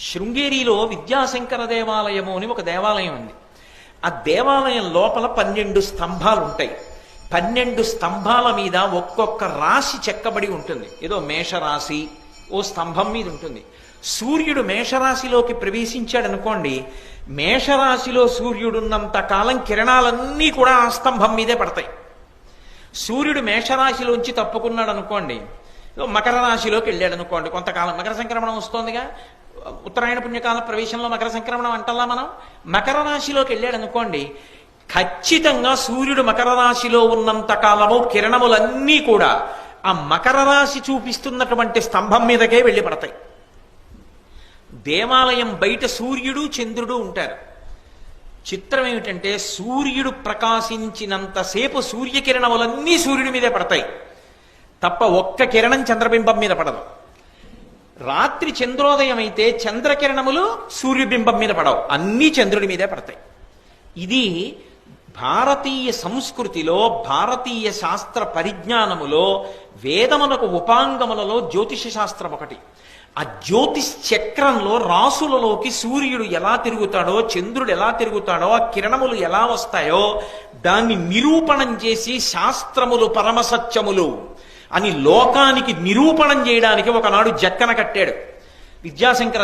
శృంగేరిలో విద్యాశంకర దేవాలయము అని ఒక దేవాలయం ఉంది. ఆ దేవాలయం లోపల 12 స్తంభాలు ఉంటాయి. 12 స్తంభాల మీద ఒక్కొక్క రాశి చెక్కబడి ఉంటుంది. ఏదో మేషరాశి ఓ స్తంభం మీద ఉంటుంది. సూర్యుడు మేషరాశిలోకి ప్రవేశించాడు అనుకోండి, మేషరాశిలో సూర్యుడున్నంత కాలం కిరణాలన్నీ కూడా ఆ స్తంభం మీదే పడతాయి. సూర్యుడు మేషరాశిలోంచి తప్పుకున్నాడు అనుకోండి, మకర రాశిలోకి వెళ్ళాడు అనుకోండి, కొంతకాలం మకర సంక్రమణం వస్తోందిగా, ఉత్తరాయణ పుణ్యకాల ప్రవేశంలో మకర సంక్రమణం అంటల్లా మనం. మకర రాశిలోకి వెళ్ళాడు అనుకోండి, ఖచ్చితంగా సూర్యుడు మకర రాశిలో ఉన్నంత కాలము కిరణములన్నీ కూడా ఆ మకర రాశి చూపిస్తున్నటువంటి స్తంభం మీదకే వెళ్ళి పడతాయి. దేవాలయం బయట సూర్యుడు చంద్రుడు ఉంటారు. చిత్రం ఏమిటంటే, సూర్యుడు ప్రకాశించినంతసేపు సూర్యకిరణములన్నీ సూర్యుడి మీదే పడతాయి తప్ప ఒక్క కిరణం చంద్రబింబం మీద పడదు. రాత్రి చంద్రోదయం అయితే చంద్రకిరణములు సూర్యబింబం మీద పడవు, అన్నీ చంద్రుడి మీదే పడతాయి. ఇది భారతీయ సంస్కృతిలో, భారతీయ శాస్త్ర పరిజ్ఞానములో, వేదమునకు ఉపాంగములలో జ్యోతిష శాస్త్రం ఒకటి. ఆ జ్యోతిష్ చక్రంలో రాసులలోకి సూర్యుడు ఎలా తిరుగుతాడో, చంద్రుడు ఎలా తిరుగుతాడో, ఆ కిరణములు ఎలా వస్తాయో దాన్ని నిరూపణం చేసి శాస్త్రములు పరమసత్యములు అని లోకానికి నిరూపణం చేయడానికి ఒకనాడు జక్కన కట్టాడు విద్యాశంకర